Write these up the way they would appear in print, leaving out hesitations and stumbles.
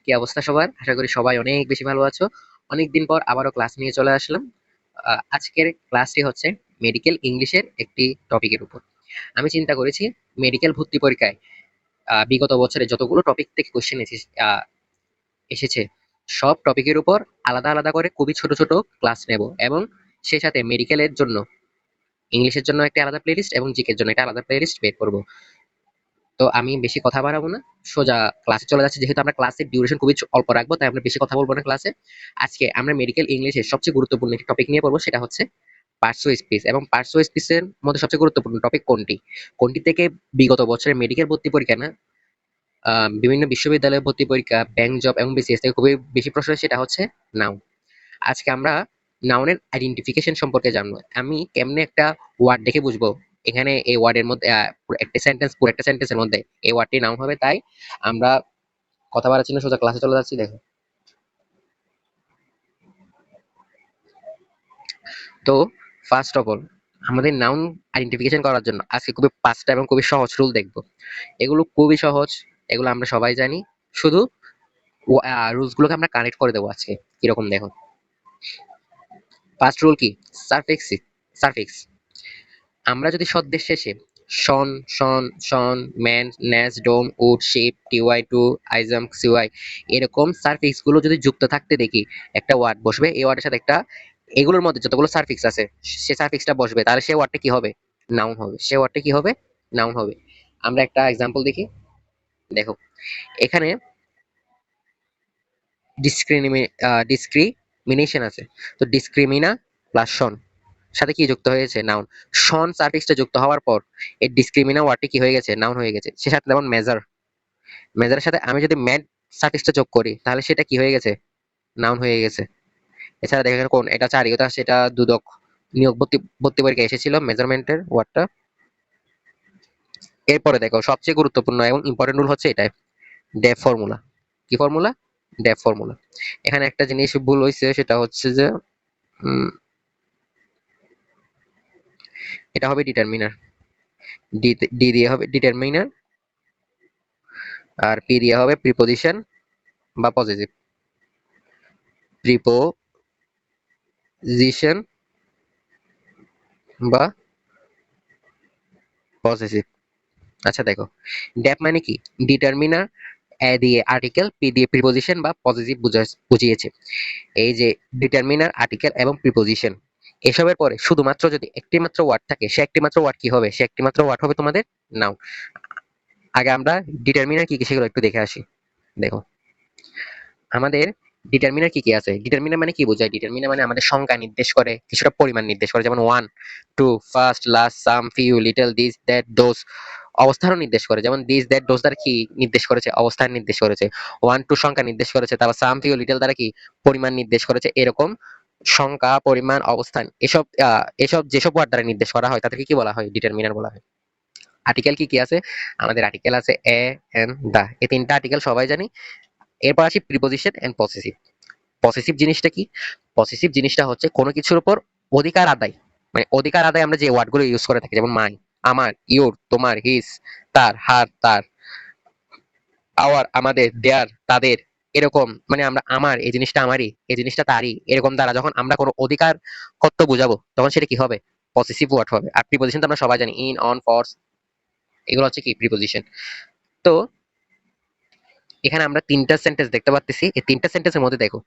কি অবস্থা সবার? আশা করি সবাই অনেক বেশি ভালো আছো। অনেকদিন পর আবারও ক্লাস নিয়ে চলে আসলাম। আজকের ক্লাসটি হচ্ছে মেডিকেল ইংলিশের একটি টপিকের উপর। আমি চিন্তা করেছি মেডিকেল ভর্তি পরীক্ষায় বিগত বছরে যতগুলো টপিক থেকে কোশ্চেন এসেছে সব টপিকের উপর আলাদা আলাদা করে খুবই ছোট ছোট ক্লাস নেব, এবং সেই সাথে মেডিকেলের জন্য ইংলিশের জন্য একটা আলাদা প্লেলিস্ট এবং জিকের জন্য একটা আলাদা প্লেলিস্ট বের করব। তো আমি বেশি কথা বাড়াবো না, সোজা ক্লাসে চলে যাচ্ছি। যেহেতু আমরা ক্লাসের ডিউরেশন খুবই অল্প রাখবো, তাই আমরা বেশি কথা বলবো না ক্লাসে। আজকে আমরা মেডিকেল ইংলিশের সবচেয়ে গুরুত্বপূর্ণ একটি টপিক নিয়ে পড়বো, সেটা হচ্ছে পার্শ্ব স্পিচ। এবং পার্শ্ব স্পিচের মধ্যে সবচেয়ে গুরুত্বপূর্ণ টপিক কোনটি, কোনটি থেকে বিগত বছরের মেডিকেল ভর্তি পরীক্ষা না, বিভিন্ন বিশ্ববিদ্যালয়ের ভর্তি পরীক্ষা, ব্যাংক জব এবং বিসিএস থেকে খুবই বেশি প্রশ্ন, সেটা হচ্ছে নাউন। আজকে আমরা নাউনের আইডেন্টিফিকেশন সম্পর্কে জানবো। আমি কেমনে একটা ওয়ার্ড দেখে বুঝবো এখানে এই ওয়ার্ডের মধ্যে পুরো একটা সেন্টেন্সের মধ্যে এই ওয়ার্ডটি নাউন হবে। তাই আমরা কথা বাড়াচ্ছি না, সোজা ক্লাসে চলে যাচ্ছি। দেখো, তো ফার্স্ট অফ অল আমাদের নাউন আইডেন্টিফিকেশন করার জন্য আজকে খুবই 5টা এবং খুবই সহজ রুল দেখবো। এগুলো খুবই সহজ, এগুলো আমরা সবাই জানি। শুধু রুলস গুলোকে আমরা কানেক্ট করে দেবো আজকে। কিরকম দেখো, ফার্স্ট রুল কি? সারফিক্স। সারফিক্স আমরা যদি শব্দের শেষে tion, sion, ssion, man, ness, dom, hood, ship, T Y, to, ism, C Y, এরকম সারফিক্স গুলো যদি যুক্ত থাকতে দেখি, একটা ওয়ার্ড বসবে, এই ওয়ার্ডের সাথে একটা, এগুলোর মধ্যে যতগুলো সারফিক্স আছে সে সারফিক্সটা বসবে, তাহলে সে ওয়ার্ডটা কি হবে? নাউন হবে। সে ওয়ার্ডটা কি হবে? নাউন হবে। আমরা একটা এক্সাম্পল দেখি। দেখো, এখানে ডিসক্রিমিনেশন আছে, তো ডিসক্রিমিনা প্লাস শন সাথে কি যুক্ত হয়েছে? নাউন। শন সার্ফিক্সটা যুক্ত হওয়ার পর এই ডিসক্রিমিনা ওয়ার্ডটি কি হয়ে গেছে? নাউন হয়ে গেছে। সে সাথে যেমন মেজার, মেজারের সাথে আমি যদি ম্যাড সার্ফিক্সটা যোগ করি, তাহলে সেটা কি হয়ে গেছে? নাউন হয়ে গেছে। এছাড়া দেখেন কোন, এটা চারিকতা, সেটা দুদক নিয়োগ ভর্তি ভর্তি পরীক্ষায় এসেছিল মেজারমেন্টের ওয়ার্ডটা। এরপরে দেখো, সবচেয়ে গুরুত্বপূর্ণ এবং ইম্পর্টেন্ট রুল হচ্ছে এটাই, ডেফ ফর্মুলা। কি ফর্মুলা? ডেফ ফর্মুলা। এখানে একটা জিনিস ভুল হয়েছে, সেটা হচ্ছে যে এটা হবে ডিটারমিনার। ডি দিয়ে হবে ডিটারমিনার, আর পি দিয়ে হবে প্রিপোজিশন বা পজিটিভ। প্রিপোজিশন বা পজিটিভ। আচ্ছা দেখো, ড্যাপ মানে কি? ডিটারমিনার, এ দিয়ে আর্টিকেল, পি দিয়ে প্রিপোজিশন বা পজিটিভ বুঝিয়েছে। এই যে ডিটারমিনার, আর্টিকেল এবং প্রিপোজিশন, এসবের পরে শুধুমাত্র যদি একটি মাত্র ওয়ার্ড থাকে, সে একটি মাত্র ওয়ার্ড কি হবে? সে একটি মাত্র ওয়ার্ড হবে তোমাদের নাউন। আগে আমরা ডিটারমিনার কি কি সেগুলো একটু দেখে আসি। দেখো, আমাদের ডিটারমিনার কি কি আছে? ডিটারমিনার মানে কি বোঝায়? ডিটারমিনার মানে আমাদের সংখ্যা নির্দেশ করে, কিছুটা পরিমাণ নির্দেশ করে, যেমন one, two, first, last, some, few, little, this, that, those. অবস্থানও নির্দেশ করে, যেমন দিস, দ্যাট, দোজ দ্বারা কি নির্দেশ করেছে? অবস্থান নির্দেশ করেছে। ওয়ান, টু সংখ্যা নির্দেশ করেছে, তারপর সাম, ফিউ, লিটল দ্বারা কি পরিমাণ নির্দেশ করেছে। এরকম সংখ্যা, পরিমাণ, অবস্থান, এসব এসব যেসব ওয়ার্ড দ্বারা নির্দেশ করা হয় তাদেরকে কি বলা হয়? ডিটারমিনার বলা হয়। আর্টিকেল কি কি আছে? আমাদের আর্টিকেল আছে এ, এন, দা, এই তিনটা আর্টিকেল সবাই জানি। এরপর আসি প্রিপোজিশন এন্ড পসেসিভ। পসেসিভ জিনিসটা কি? পসেসিভ জিনিসটা হচ্ছে কোনো কিছুর উপর অধিকার আদায়, মানে অধিকার আদায় আমরা যে ওয়ার্ডগুলো ইউজ করে থাকি, যেমন মাই, আমার, ইউর, তোমার, হিজ, তার, হার, তার, আওয়ার, আমাদের, দেয়ার, তাদের, এরকম মানে আমরা আমার, এই জিনিসটা আমারই, এই জিনিসটা তারই, এরকম দ্বারা যখন আমরা কোনো অধিকার কর্তব্য বুঝাবো, তখন সেটা কি হবে? পসেসিভ ওয়ার্ড হবে। আর প্রিপোজিশন তো আমরা সবাই জানি, ইন, অন, ফর, এগুলো হচ্ছে কি প্রিপোজিশন। তো এখানে আমরা তিনটা সেন্টেন্স দেখতে পাচ্ছি। এই তিনটা সেন্টেন্সের মধ্যে দেখো,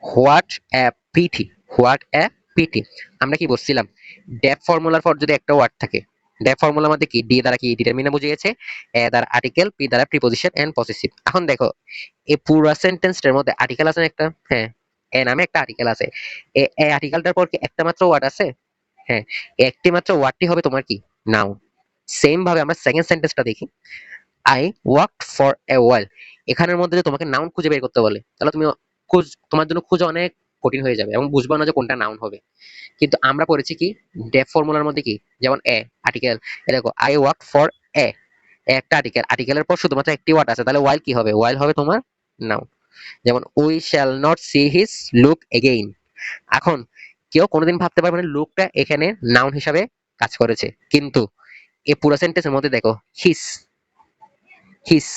what a pity, what a pity. আমরা কি বলছিলাম? ডেপ ফর্মুলার পর যদি একটা ওয়ার্ড থাকে, ডেপ ফর্মুলার মধ্যে কি, ডি দ্বারা কি ডিটারমিনার বুঝিয়েছে, এ দ্বারা আর্টিকেল, পি দ্বারা প্রিপোজিশন এন্ড পসেসিভ। এখন দেখো, এই পুরো সেন্টেন্সটার মধ্যে আর্টিকেল আছে না একটা? হ্যাঁ, এ নামে একটা আর্টিকেল আছে। এ আর্টিকেলটার পর কি একটা মাত্র ওয়ার্ড আছে? হ্যাঁ, একটি মাত্র ওয়ার্ডটি হবে তোমার কি? নাউন। সেম ভাবে আমরা সেকেন্ড সেন্টেন্সটা দেখি, আই ওয়ার্কড ফর এ ওয়াইল। এখানের মধ্যে যদি তোমাকে নাউন খুঁজে বের করতে বলে, তাহলে তুমি তোমার জন্য খোঁজা অনেক কঠিন হয়ে যাবে এবং বুঝবা না যে কোনটা নাউন হবে। কিন্তু আমরা পড়েছি কি, ডেফ ফর্মুলার মধ্যে কি, যেমন এ আর্টিকেল, এ দেখো আই ওয়ার্ক ফর এ, একটা আর্টিকেল, আর্টিকেলের পর শুধুমাত্র একটি ওয়ার্ড আছে, তাহলে ওয়াইল কি হবে? ওয়াইল হবে তোমার নাউন। যেমন we shall not see his look again. এখন কেউ কোনোদিন ভাবতে পারবে না লুকটা এখানে নাউন হিসাবে কাজ করেছে, কিন্তু এই পুরো সেন্টেন্সের মধ্যে দেখো হিস, হিস,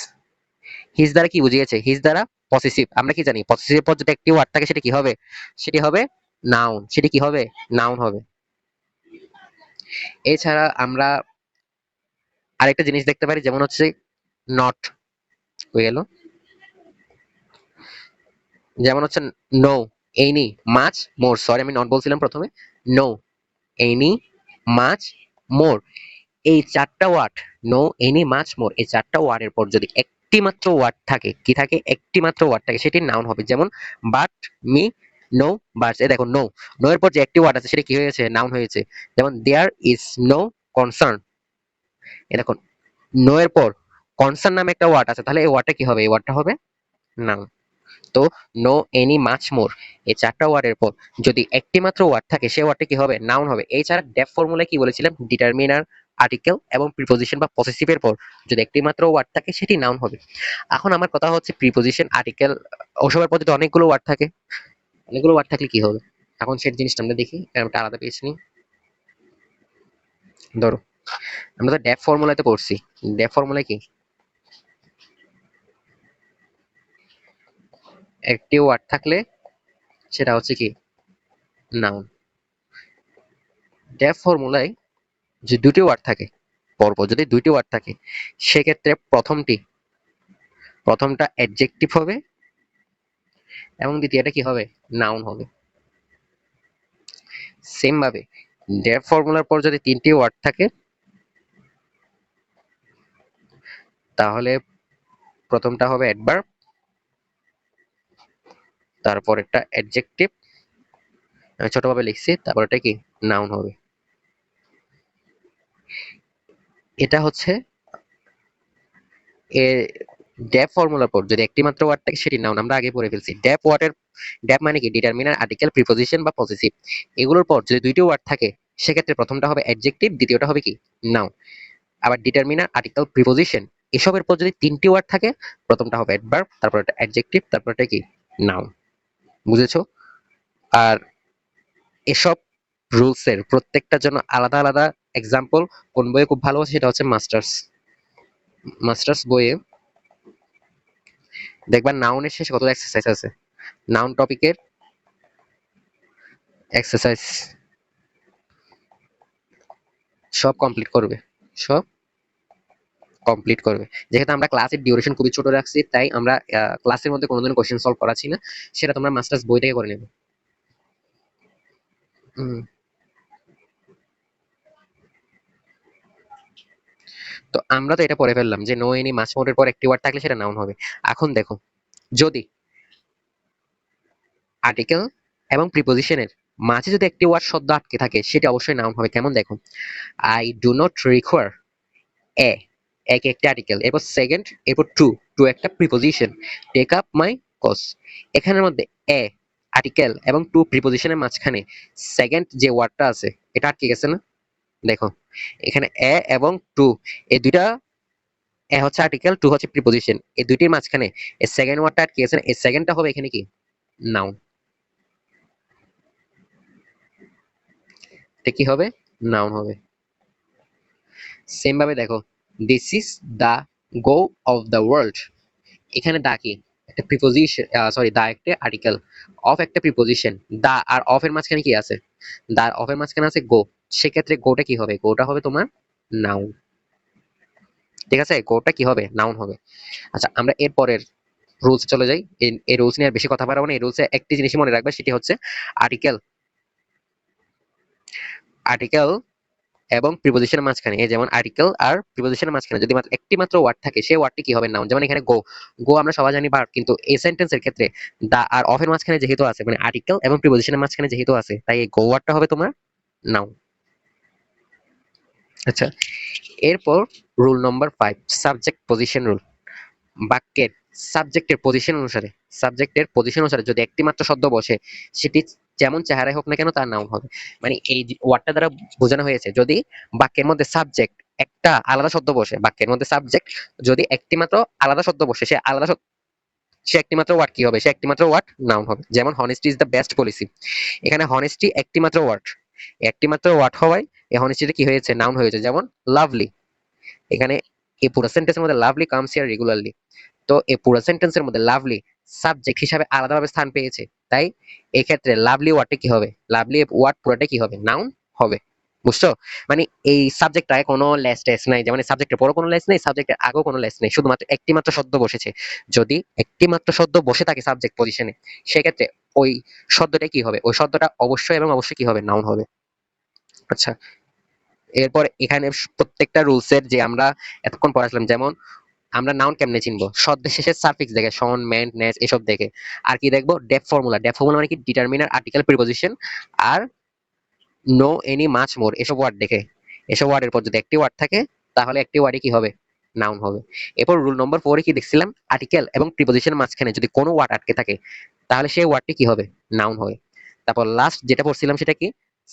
হিজ দ্বারা কি বুঝিয়েছে? হিজ দ্বারা পসেসিভ। আমরা কি জানি পসেসিভের পর যদি একটি ওয়ার্ড থাকে সেটা কি হবে? সেটি হবে নাউন। সেটি কি হবে? নাউন হবে। এছাড়া আমরা আরেকটা জিনিস দেখতে পারি, যেমন হচ্ছে নট হয়ে গেল, যেমন হচ্ছে নো, এনি, মাচ, মোর। সরি আমি নট বলছিলাম প্রথমে। নো, এনি, মাচ, মোর, এই চারটা ওয়ার্ড, নো, এনি, মাচ, মোর, এই চারটা ওয়ার্ডের পর যদি একটি মাত্র ওয়ার্ড থাকে, কি থাকে? একটি মাত্র ওয়ার্ড থাকে, সেটি নাউন হবে। যেমন বাট, মি, নো, বাটস। এই দেখো নো, নো এর পর যে একটি ওয়ার্ড আছে সেটা কি হয়েছে? নাউন হয়েছে। যেমন দেয়ার ইজ নো কনসার্ন। এই দেখো নো এর পর কনসার্ন নামে একটা ওয়ার্ড আছে, তাহলে এই ওয়ার্ডটা কি হবে? এই ওয়ার্ডটা হবে নাউন। তো নো, এনি, মাচ, মোর, এই চারটা ওয়ার্ডের পর যদি একটি মাত্র ওয়ার্ড থাকে, সেই ওয়ার্ডটা কি হবে? নাউন হবে। এছাড়া ডেফ ফর্মুলায় কি বলেছিলাম? ডিটারমিনার, আর্টিকেল এবং প্রিপোজিশন বা পসেসিভের পর যদি একটি মাত্র ওয়ার্ড থাকে সেটি নাউন হবে। এখন আমার কথা হচ্ছে প্রিপোজিশন, আর্টিকেল, ওসবের পর যদি অনেকগুলো ওয়ার্ড থাকে, অনেকগুলো ওয়ার্ড থাকলে কি হবে? এখন সেই জিনিসটা আমরা দেখি, একটা আলাদা পেজ নিই। ধরো আমরা তো ডেফ ফর্মুলাতে পড়ছি। ডেফ ফর্মুলা কি? একটি ওয়ার্ড থাকলে সেটা হচ্ছে কি? নাউন। ডেফ ফর্মুলায় যে দুটি ওয়ার্ড থাকে, পরপর যদি দুইটি ওয়ার্ড থাকে, সেক্ষেত্রে প্রথমটা অ্যাডজেক্টিভ হবে এবং দ্বিতীয়টা কি হবে? নাউন হবে। সেম ভাবে ডেফ ফর্মুলার পর যদি তিনটি ওয়ার্ড থাকে, তাহলে প্রথমটা হবে অ্যাডভার্ব, তারপর একটা অ্যাডজেক্টিভ, আমি ছোটভাবে লিখছি, তারপর এটা কি? নাউন হবে। এটা হচ্ছে এ ড্যাপ ফর্মুলার পর যদি একটি মাত্র ওয়ার্ড থাকে সেটি নাউন, আমরা আগে পড়ে ফেলছি। ড্যাপ মানে কি? ডিটারমিনার, আর্টিকেল, প্রিপোজিশন বা পসেসিভ। এগুলোর পর যদি দুইটি ওয়ার্ড থাকে, সেক্ষেত্রে প্রথমটা হবে অ্যাডজেক্টিভ, দ্বিতীয়টা হবে কি? নাউন। আবার ডিটারমিনার, আর্টিকেল, প্রিপোজিশন এসবের পর যদি তিনটি ওয়ার্ড থাকে, প্রথমটা হবে অ্যাডভার্ব, তারপর একটা অ্যাডজেক্টিভ, তারপর এটা কি? নাউন। বুঝেছো? আর এসব রুলস এর প্রত্যেকটার জন্য আলাদা আলাদা এক্সাম্পল কোন বইয়ে খুব ভালো আছে? সেটা হচ্ছে মাস্টার্স। মাস্টার্স বইয়ে দেখবা নাউনের শেষে কত এক্সারসাইজ আছে। নাউন টপিকের এক্সারসাইজ সব কমপ্লিট করবে, সব কমপ্লিট করবে। যেহেতু আমরা ক্লাসের ডিউরেশন খুবই ছোট রাখছি, তাই আমরা ক্লাসের মধ্যে কোনো ধরনের কোশ্চেন সলভ করাচ্ছি না, সেটা তোমরা মাস্টার্স বই থেকে করে নেবে। হুম। তো আমরা তো এটা পড়ে ফেললাম যে নো, এনি, মাছ, মোরের পর একটি ওয়ার্ড থাকলে সেটা নাউন হবে। এখন দেখো, যদি আর্টিকেল এবং প্রিপোজিশনের মাঝে যদি একটি ওয়ার্ড শব্দ আটকে থাকে, সেটা অবশ্যই নাউন হবে। কেমন দেখো, I do not require a, এক একটা আর্টিকেল, এরপর সেকেন্ড, এরপর টু, টু একটা preposition, take up my cause. এখানের মধ্যে এ আর্টিকেল এবং টু প্রিপোজিশনের মাঝখানে সেকেন্ড যে ওয়ার্ডটা আছে, এটা আটকে গেছে না? দেখো এখানে এ এবং টু, এই দুইটা, এ হচ্ছে আর্টিকেল, টু হচ্ছে প্রিপোজিশন, এই দুইটির মাঝখানে এই সেকেন্ড ওয়ার্ডটা আটকে গেছে না? এই সেকেন্ডটা হবে এখানে কি? নাউন। এটা কি হবে? নাউন হবে। সেম ভাবে দেখো, this is the go of the world. এখানে দা কি? একটা প্রিপোজিশন, সরি, দা একটা আর্টিকেল, অফ একটা প্রিপোজিশন। দা আর অফ এর মাঝখানে কি আছে? দা আর অফ এর মাঝখানে আছে গো। সেক্ষেত্রে গোটা কি হবে? গোটা হবে তোমার নাউন। ঠিক আছে, গোটা কি হবে? নাউন হবে। আচ্ছা, আমরা এর পরের রুলস চলে যাই। এই রুলস নিয়ে আর বেশি কথা বাড়াবো না। এই রুলসে একটি জিনিসই মনে রাখবে, সেটি হচ্ছে আর্টিকেল, আর্টিকেল এবং প্রিপোজিশনের মাঝখানে, এই যেমন আর্টিকেল আর প্রিপোজিশনের মাঝখানে যদি মাত্র একটি মাত্র ওয়ার্ড থাকে, সেই ওয়ার্ডটি কি হবে? নাউন। যেমন এখানে গো, গো আমরা সবাই জানি ভার্ব, কিন্তু এই সেন্টেন্সের ক্ষেত্রে দা আর অফ এর মাঝখানে যেহেতু আছে, মানে আর্টিকেল এবং প্রিপোজিশনের মাঝখানে যেহেতু আছে, তাই এই গো ওয়ার্ডটা হবে তোমার নাউন। আচ্ছা, এরপর রুল নম্বর 5, সাবজেক্ট পজিশন রুল। বাক্যের সাবজেক্টের পজিশন অনুসারে যদি একটি মাত্র শব্দ বসে, সেটি যেমন চেহারায় হোক না কেন, তার নাউন হবে। মানে এই ওয়ার্ডটা দ্বারা বোঝানো হয়েছে, যদি বাক্যের মধ্যে সাবজেক্ট একটা আলাদা শব্দ বসে, বাক্যের মধ্যে সাবজেক্ট যদি একটি মাত্র আলাদা শব্দ বসে, সে একটি মাত্র ওয়ার্ড কি হবে? সে একটি মাত্র ওয়ার্ড নাউন হবে। যেমন honesty is the best policy. এখানে হনেস্টি একটি মাত্র ওয়ার্ড, একটি মাত্র ওয়ার্ড হওয়ায় এই হনেস্টিটা কি হয়েছে? নাউন হয়েছে। যেমন লাভলি, এখানে এই পুরো সেন্টেন্সের মধ্যে লাভলি কামস হিয়ার রেগুলারলি। তো এই পুরো সেন্টেন্সের মধ্যে লাভলি সাবজেক্ট হিসাবে আলাদাভাবে স্থান পেয়েছে, তাই এই ক্ষেত্রে লাভলি ওয়ার্ডটা কি হবে, লাভলি ওয়ার্ড পুরোটা কি হবে, নাউন হবে। বুঝছো? মানে এই সাবজেক্টটায় কোনো লেস টেস নাই, যেমন সাবজেক্টের পরও কোনো লেস নেই, সাবজেক্টের আগেও কোনো লেস নেই, শুধুমাত্র একটি মাত্র শব্দ বসেছে। যদি একটি মাত্র শব্দ বসে থাকে সাবজেক্ট পজিশনে, সেক্ষেত্রে ওই শব্দটা কি হবে, ওই শব্দটা অবশ্যই এবং অবশ্যই কি হবে, নাউন হবে। আচ্ছা, এরপর এখানে প্রত্যেকটা রুলসের যে আমরা এতক্ষণ পড়াছিলাম, যেমন আমরা নাউন কেমনে চিনবো, শব্দের শেষে সাফিক্স দেখে, শন, মেন্ট, নেস এসব দেখে। আর কি দেখবো, ডেপ ফর্মুলা, ডেপ ফর্মুলা মানে কি, ডিটারমিনার, আর্টিকেল, প্রিপজিশন আর নো, এনি, মাচ মোর এসব ওয়ার্ড দেখে। এসব ওয়ার্ডের পর যদি একটি ওয়ার্ড থাকে, তাহলে একটি ওয়ার্ডই কি হবে, নাউন হবে। এরপর রুল নম্বর 4 কি দেখছিলাম, আর্টিকেল এবং প্রিপজিশনের মাঝখানে যদি কোনো ওয়ার্ড আটকে থাকে, তাহলে সেই ওয়ার্ডটি কি হবে, নাউন হবে। তারপর লাস্ট যেটা পড়ছিলাম সেটা কি,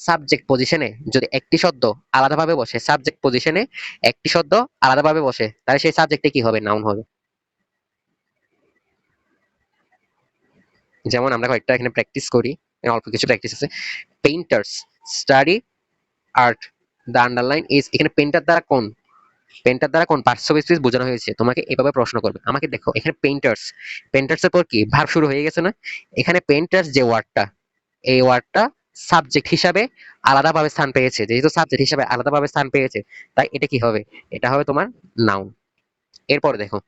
সাবজেক্ট পজিশনে যদি একটি শব্দ আলাদাভাবে বসে, সাবজেক্ট পজিশনে একটি শব্দ আলাদাভাবে বসে, তাহলে সেই সাবজেক্টে কি হবে, নাউন হবে। যেমন আমরা কয়েকটা এখানে প্র্যাকটিস করি, অল্প কিছু প্র্যাকটিস আছে। Painters study art, the underline is, এখানে পেইন্টার দ্বারা কোন, পেন্টার দ্বারা কোন পার্টস অফ স্পিচ বোঝানো হয়েছে, তোমাকে এভাবে প্রশ্ন করবে। আমাকে দেখো এখানে পেইন্টার্স, পেইন্টার্স এর পর কি ভার্ব শুরু হয়ে গেছে না, এখানে পেইন্টার্স যে ওয়ার্ডটা, এই ওয়ার্ডটা সাবজেক্ট হিসাবে আলাদাভাবে স্থান পেয়েছে, যেহেতু সাবজেক্ট হিসাবে আলাদাভাবে স্থান পেয়েছে, তাই এটা কি হবে, এটা হবে তোমার নাউন। এরপর দেখো,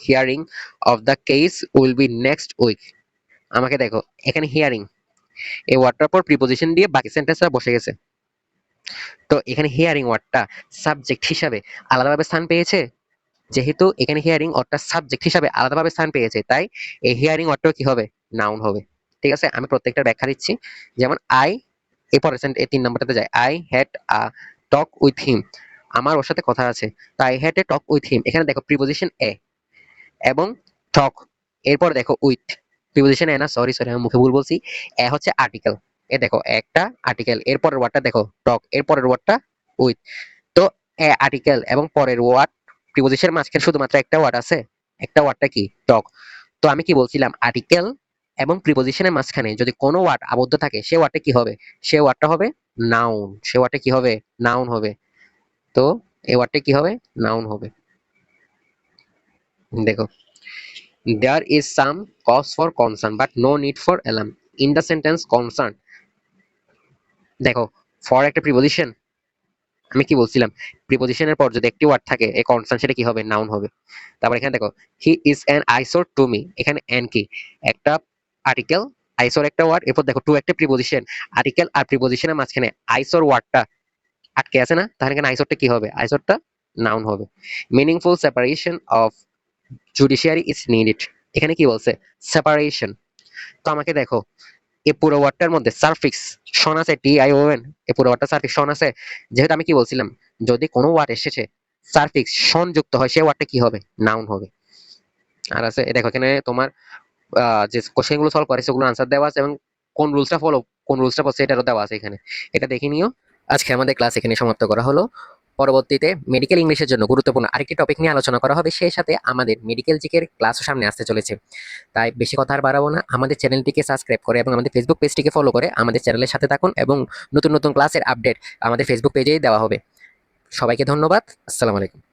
hearing of the case will be next week, আমাকে দেখো এখানে হিয়ারিং এই ওয়ার্ডটার পর প্রিপোজিশন দিয়ে বাকি সেন্টেন্সটা বসে গেছে। তো এখানে হিয়ারিং ওয়ার্ডটা সাবজেক্ট হিসাবে আলাদাভাবে স্থান পেয়েছে, যেহেতু এখানে হিয়ারিং ওয়ার্ডটা সাবজেক্ট হিসাবে আলাদাভাবে স্থান পেয়েছে, তাই এই হিয়ারিং ওয়ার্ডটাও কি হবে, নাউন হবে। ঠিক আছে, আমি প্রত্যেকটা ব্যাখ্যা দিচ্ছি। যেমন আই, এই পরের এই 3 নম্বরটাতে যায়, I had a talk with him, আমার ওর সাথে কথা আছে। তো I had a talk with him, এখানে দেখো প্রিপজিশন এ এবং টক, এরপর দেখো উইথ, প্রিপজিশন এ না, সরি সরি আমি মুখে ভুল বলছি, এ হচ্ছে আর্টিকেল, এ দেখো একটা আর্টিকেল, এরপরের ওয়ার্ডটা দেখো টক, এরপরের ওয়ার্ডটা উইথ। তো এ আর্টিকেল এবং পরের ওয়ার্ড প্রিপজিশনের মাঝখানে শুধুমাত্র একটা ওয়ার্ড আছে, একটা ওয়ার্ডটা কি, টক। তো আমি কি বলছিলাম, আর্টিকেল এবং প্রিপজিশনের মাঝখানে যদি কোনো ওয়ার্ড আবদ্ধ থাকে, সে ওয়ার্ডটা কি হবে, সে ওয়ার্ডটা হবে নাউন, সে ওয়ার্ডটা কি হবে, নাউন হবে। তো এই ওয়ার্ডটা কি হবে, নাউন হবে। দেখো, there is some cause for concern but no need for alarm in the sentence concern, দেখো ফর একটা প্রিপজিশন, আমি কি বলছিলাম, প্রিপজিশনের পর যদি একটি ওয়ার্ড থাকে, এই কনসার্ন সেটা কি হবে, নাউন হবে। তারপর এখানে দেখো, he is an eyesore to me, এখানে অ্যান কি, একটা আর্টিকেল, আইসোর একটা ওয়ার্ড, এরপর দেখো টু একটা প্রিপজিশন, আর্টিকেল আর প্রিপজিশনের মাঝখানে আইসোর ওয়ার্ডটা আটকে আছে না, তাহলে এখানে আইসোরটা কি হবে, আইসোরটা নাউন হবে। Meaningful separation of judiciary is needed, এখানে কি বলছে, সেপারেশন। তো আমাকে দেখো এই পুরো ওয়ার্ডটার মধ্যে সারফিক্স শন আছে, টি আই ও এন, এই পুরো ওয়ার্ডটা সারফিক্স শন আছে, যেহেতু আমি কি বলছিলাম, যদি কোনো ওয়ার্ড এসেছে সারফিক্স শন যুক্ত হয়, সেই ওয়ার্ডটা কি হবে, নাউন হবে। আর আছে দেখো এখানে তোমার যে কোশ্চেন গুলো সলভ করে সেগুলো আনসার দেওয়া আছে, এবং কোন রুলসটা ফলো এটারও দেওয়া আছে এখানে, এটা দেখে নিও। আজকে আমাদের ক্লাস এখানে সমাপ্ত করা হলো। পরবর্তীতে মেডিকেল ইংলিশের জন্য গুরুত্বপূর্ণ আরেকটি টপিক নিয়ে আলোচনা করা হবে, সেই সাথে আমাদের মেডিকেল জিকের ক্লাসও সামনে আসতে চলেছে। তাই বেশি কথা আর বাড়াবো না, আমাদের চ্যানেলটিকে সাবস্ক্রাইব করে এবং আমাদের ফেসবুক পেজটিকে ফলো করে আমাদের চ্যানেলের সাথে থাকুন, এবং নতুন নতুন ক্লাসের আপডেট আমাদের ফেসবুক পেজেই দেওয়া হবে। সবাইকে ধন্যবাদ, আসসালামু আলাইকুম।